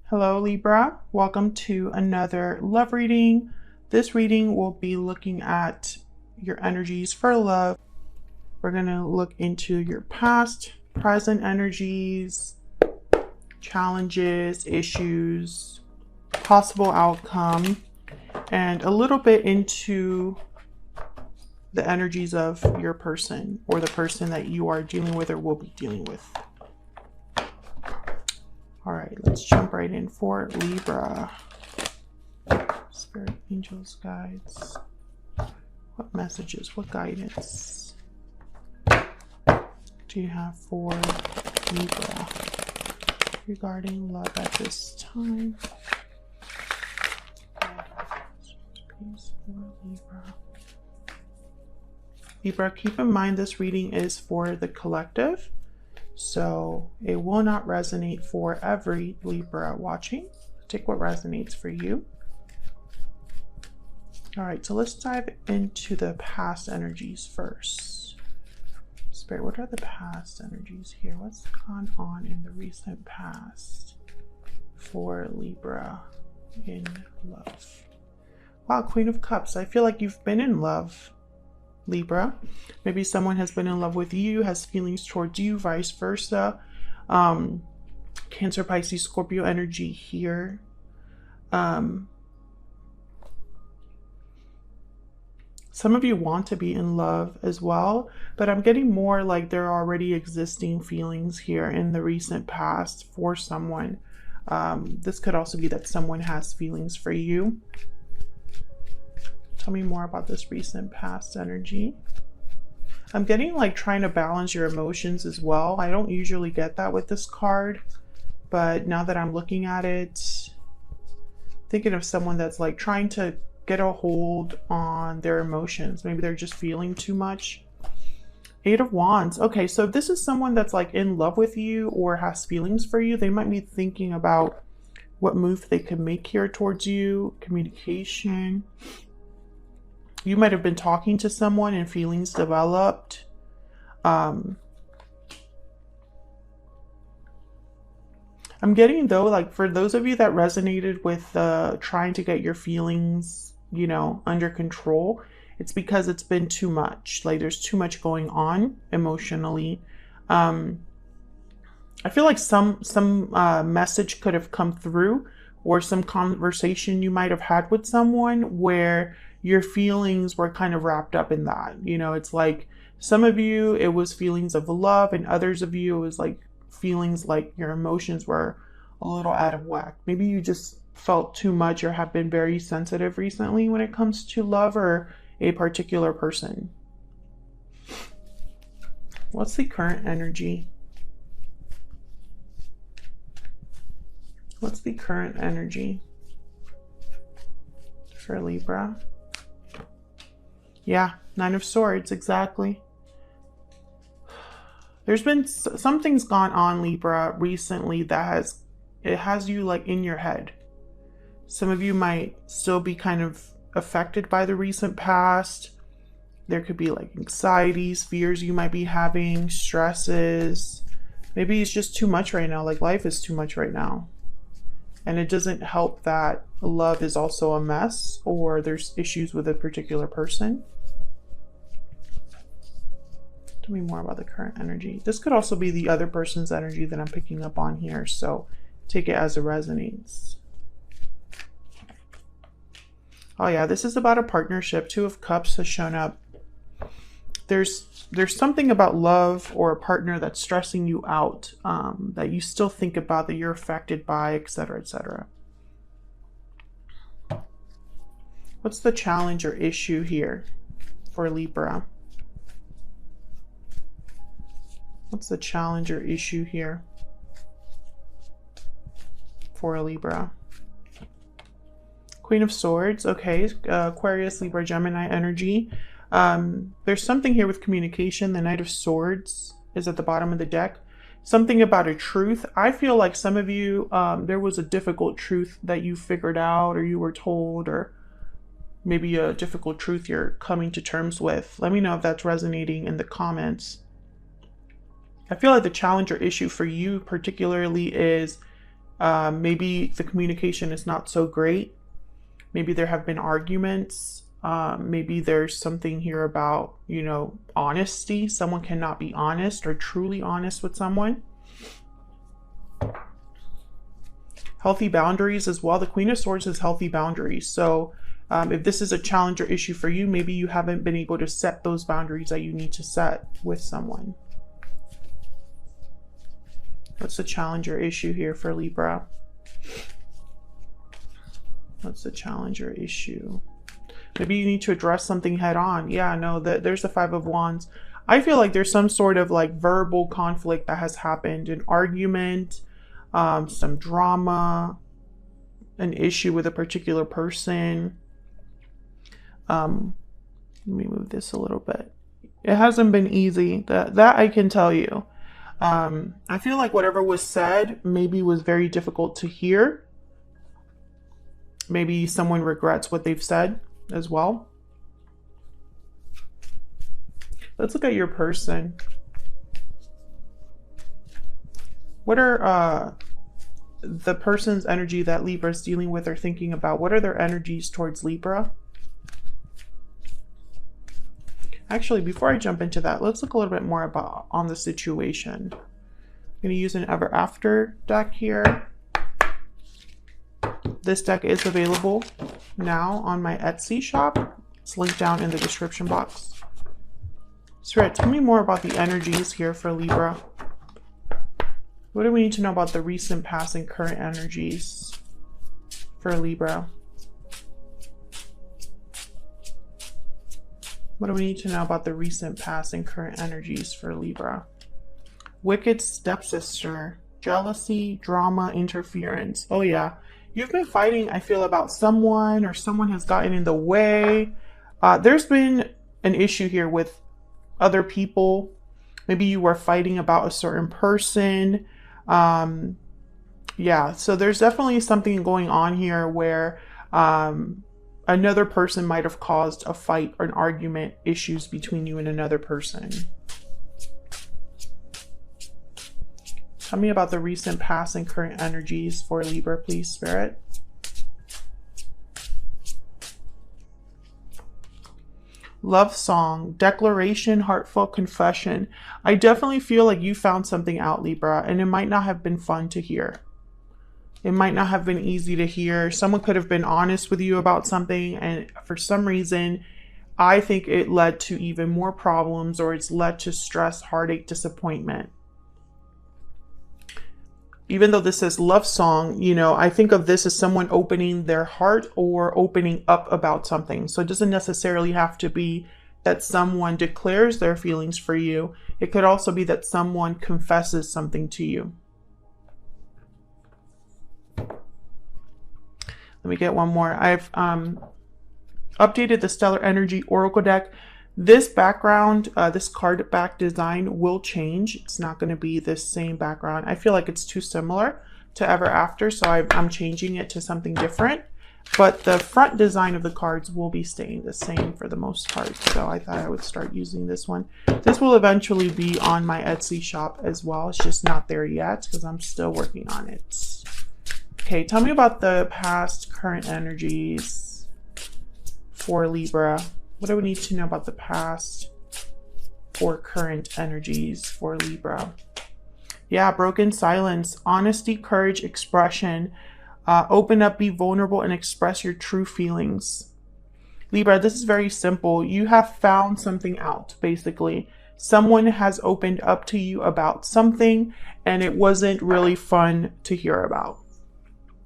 Hello Libra, welcome to another love reading. This reading will be looking at your energies for love. We're going to look into your past, present energies, challenges, issues, possible outcome, and a little bit into the energies of your person or the person that you are dealing with or will be dealing with. All right, let's jump right in for Libra. Spirit, angels, guides. What messages, what guidance do you have for Libra regarding love at this time? Please for Libra. Libra, keep in mind this reading is for the collective. So it will not resonate for every Libra watching. Take what resonates for you. All right, so let's dive into the past energies first. Spirit, what are the past energies here? What's gone on in the recent past for Libra in love? Wow, Queen of Cups. I feel like you've been in love, Libra. Maybe someone has been in love with you, has feelings towards you, vice versa. Cancer, Pisces, Scorpio energy here. Some of you want to be in love as well, but I'm getting more like there are already existing feelings here in the recent past for someone. This could also be that someone has feelings for you. Tell me more about this recent past energy. I'm getting like trying to balance your emotions as well. I don't usually get that with this card, but now that I'm looking at it, thinking of someone that's like trying to get a hold on their emotions. Maybe they're just feeling too much. Eight of Wands. Okay, so if this is someone that's like in love with you or has feelings for you, they might be thinking about what move they could make here towards you. Communication. You might have been talking to someone and feelings developed. I'm getting though, like for those of you that resonated with trying to get your feelings, you know, under control, it's because it's been too much. Like there's too much going on emotionally. I feel like some message could have come through, or some conversation you might have had with someone where your feelings were kind of wrapped up in that. You know, it's like some of you, it was feelings of love, and others of you, it was like feelings like your emotions were a little out of whack. Maybe you just felt too much or have been very sensitive recently when it comes to love or a particular person. What's the current energy? What's the current energy for Libra? Yeah, Nine of Swords, exactly. There's been something's gone on, Libra, recently that has you like in your head. Some of you might still be kind of affected by the recent past. There could be like anxieties, fears you might be having, stresses. Maybe it's just too much right now, like life is too much right now. And it doesn't help that love is also a mess, or there's issues with a particular person. Tell me more about the current energy. This could also be the other person's energy that I'm picking up on here, so take it as it resonates. Oh yeah, this is about a partnership. Two of Cups has shown up. There's something about love or a partner that's stressing you out, that you still think about, that you're affected by, etc., etc. What's the challenge or issue here for Libra? What's the challenge or issue here for Libra? Queen of Swords. Okay, Aquarius, Libra, Gemini energy. There's something here with communication. The Knight of Swords is at the bottom of the deck. Something about a truth. I feel like some of you, there was a difficult truth that you figured out, or you were told, or maybe a difficult truth you're coming to terms with. Let me know if that's resonating in the comments. I feel like the challenge or issue for you particularly is Maybe the communication is not so great. Maybe there have been arguments. Maybe there's something here about, you know, honesty. Someone cannot be honest or truly honest with someone. Healthy boundaries as well. The Queen of Swords is healthy boundaries. So if this is a challenge or issue for you, maybe you haven't been able to set those boundaries that you need to set with someone. What's the challenge or issue here for Libra? What's the challenge or issue? Maybe you need to address something head on. Yeah, no, there's the Five of Wands. I feel like there's some sort of like verbal conflict that has happened, an argument, some drama, an issue with a particular person. Let me move this a little bit. It hasn't been easy. That I can tell you. I feel like whatever was said maybe was very difficult to hear. Maybe someone regrets what they've said as well. Let's look at your person. What are the person's energy that Libra is dealing with or thinking about? What are their energies towards Libra? Actually, before I jump into that, let's look a little bit more about on the situation. I'm going to use an Ever After deck here. This deck is available now on my Etsy shop. It's linked down in the description box. Spirit, tell me more about the energies here for Libra. What do we need to know about the recent, past, and current energies for Libra? What do we need to know about the recent, past, and current energies for Libra? Wicked stepsister, jealousy, drama, interference. Oh yeah, you've been fighting, I feel, about someone, or someone has gotten in the way. There's been an issue here with other people. Maybe you were fighting about a certain person. Yeah, so there's definitely something going on here where another person might have caused a fight or an argument, issues between you and another person. Tell me about the recent, past, and current energies for Libra, please, Spirit. Love song, declaration, heartfelt confession. I definitely feel like you found something out, Libra, and it might not have been fun to hear. It might not have been easy to hear. Someone could have been honest with you about something, and for some reason, I think it led to even more problems, or it's led to stress, heartache, disappointment. Even though this says love song, you know, I think of this as someone opening their heart or opening up about something. So it doesn't necessarily have to be that someone declares their feelings for you. It could also be that someone confesses something to you. Let me get one more. I've updated the Stellar Energy Oracle deck. This background, this card back design will change. It's not going to be the same background. I feel like it's too similar to Ever After, so I'm changing it to something different. But the front design of the cards will be staying the same for the most part. So I thought I would start using this one. This will eventually be on my Etsy shop as well. It's just not there yet because I'm still working on it. Okay, tell me about the past, current energies for Libra. What do we need to know about the past or current energies for Libra? Yeah, broken silence, honesty, courage, expression. Open up, be vulnerable, and express your true feelings. Libra, this is very simple. You have found something out, basically. Someone has opened up to you about something, and it wasn't really fun to hear about.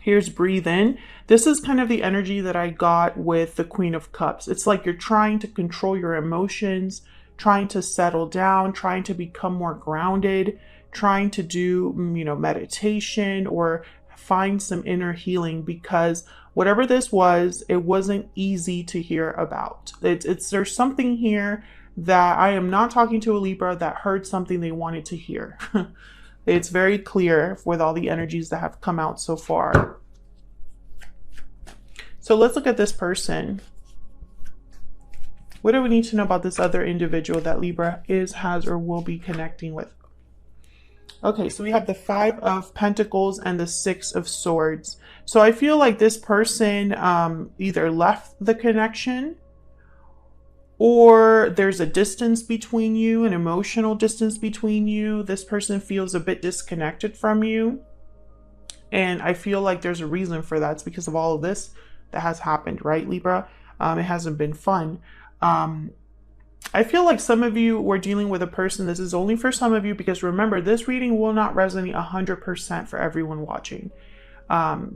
Here's breathe in. This is kind of the energy that I got with the Queen of Cups. It's like you're trying to control your emotions, trying to settle down, trying to become more grounded, trying to do, you know, meditation or find some inner healing, because whatever this was, it wasn't easy to hear about. There's something here that I am not talking to a Libra that heard something they wanted to hear. It's very clear with all the energies that have come out so far. So let's look at this person. What do we need to know about this other individual that Libra is, has, or will be connecting with? Okay, so we have the Five of Pentacles and the Six of Swords. So I feel like this person either left the connection, or there's a distance between you, an emotional distance between you. This person feels a bit disconnected from you. And I feel like there's a reason for that. It's because of all of this that has happened, right, Libra? It hasn't been fun. I feel like some of you were dealing with a person. This is only for some of you, because remember, this reading will not resonate 100% for everyone watching.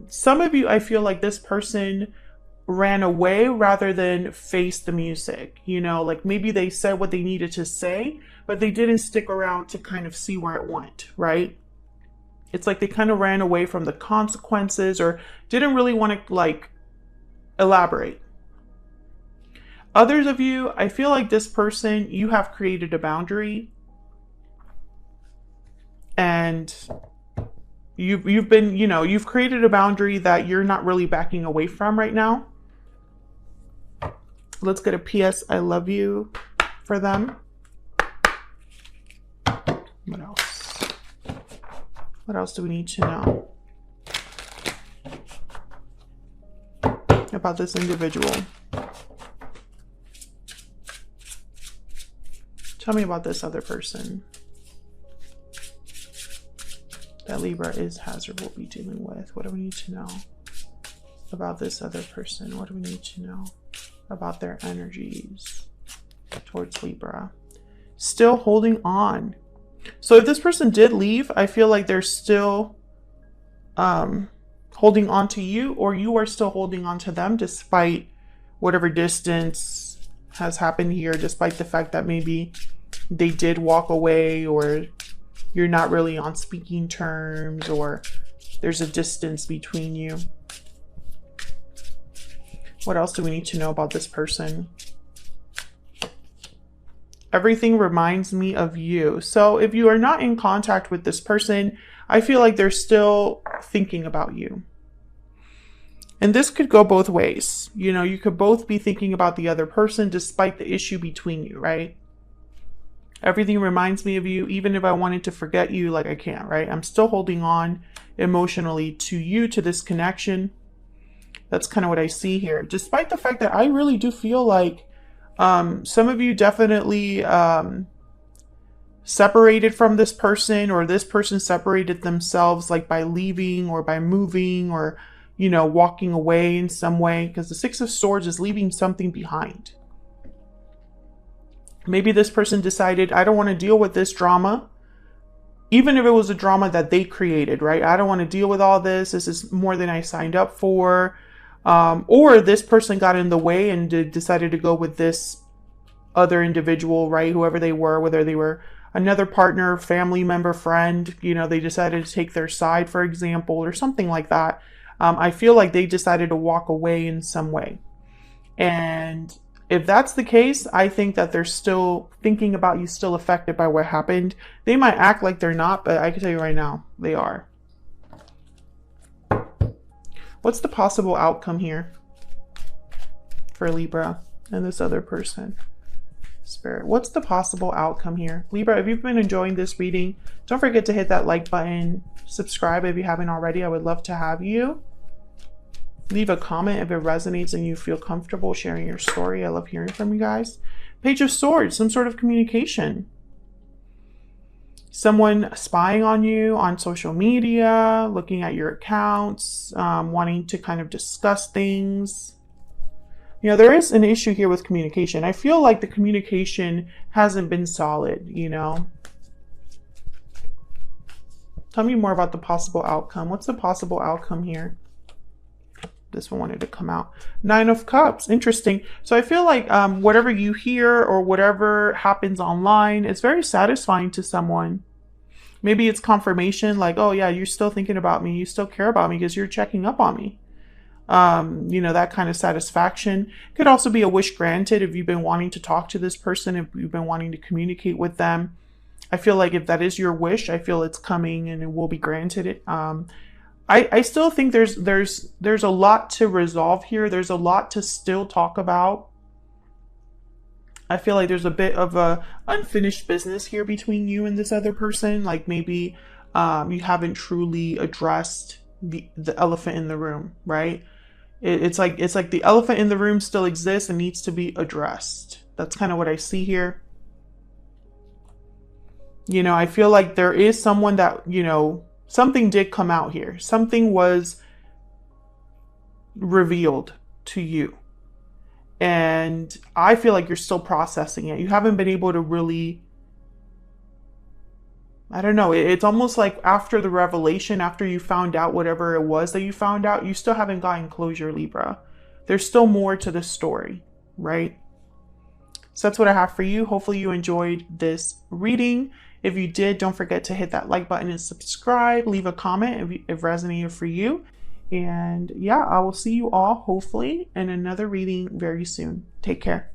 Some of you, I feel like this person ran away rather than face the music. You know, like maybe they said what they needed to say, but they didn't stick around to kind of see where it went, right? It's like they kind of ran away from the consequences, or didn't really want to like elaborate. Others of you, I feel like this person, you have created a boundary, and you've been, you know, you've created a boundary that you're not really backing away from right now. Let's get a PS I love you for them. What else? What else do we need to know about this individual? Tell me about this other person that Libra has or will be dealing with. What do we need to know about this other person? What do we need to know about their energies towards Libra? Still holding on. So if this person did leave, I feel like they're still holding on to you, or you are still holding on to them despite whatever distance has happened here, despite the fact that maybe they did walk away, or you're not really on speaking terms, or there's a distance between you. What else do we need to know about this person? Everything reminds me of you. So if you are not in contact with this person, I feel like they're still thinking about you. And this could go both ways. You know, you could both be thinking about the other person despite the issue between you, right? Everything reminds me of you. Even if I wanted to forget you, like I can't, right? I'm still holding on emotionally to you, to this connection. That's kind of what I see here. Despite the fact that I really do feel like some of you definitely separated from this person, or this person separated themselves, like by leaving or by moving, or, you know, walking away in some way, because the Six of Swords is leaving something behind. Maybe this person decided, I don't want to deal with this drama, even if it was a drama that they created, right? I don't want to deal with all this. This is more than I signed up for. Or this person got in the way and decided to go with this other individual, right? Whoever they were, whether they were another partner, family member, friend, you know, they decided to take their side, for example, or something like that. I feel like they decided to walk away in some way. And if that's the case, I think that they're still thinking about you, still affected by what happened. They might act like they're not, but I can tell you right now, they are. What's the possible outcome here for Libra and this other person? Spirit, what's the possible outcome here? Libra, if you've been enjoying this reading, don't forget to hit that like button. Subscribe if you haven't already. I would love to have you. Leave a comment if it resonates and you feel comfortable sharing your story. I love hearing from you guys. Page of Swords, some sort of communication. Someone spying on you on social media, looking at your accounts, wanting to kind of discuss things. You know, there is an issue here with communication. I feel like the communication hasn't been solid, you know. Tell me more about the possible outcome. What's the possible outcome here? This one wanted to come out. Nine of Cups. Interesting. So I feel like whatever you hear or whatever happens online, it's very satisfying to someone. Maybe it's confirmation, like, oh yeah, you're still thinking about me. You still care about me because you're checking up on me. You know, that kind of satisfaction. Could also be a wish granted if you've been wanting to talk to this person, if you've been wanting to communicate with them. I feel like if that is your wish, I feel it's coming and it will be granted. I still think there's a lot to resolve here. There's a lot to still talk about. I feel like there's a bit of a unfinished business here between you and this other person. Like maybe You haven't truly addressed the elephant in the room, right? It's like the elephant in the room still exists and needs to be addressed. That's kind of what I see here. You know, I feel like there is someone that, you know, something did come out here. Something was revealed to you. And I feel like you're still processing it. You haven't been able to really, I don't know. It's almost like after the revelation, after you found out whatever it was that you found out, you still haven't gotten closure, Libra. There's still more to the story, right? So that's what I have for you. Hopefully you enjoyed this reading. If you did, don't forget to hit that like button and subscribe. Leave a comment if it resonated for you. And yeah, I will see you all hopefully in another reading very soon. Take care.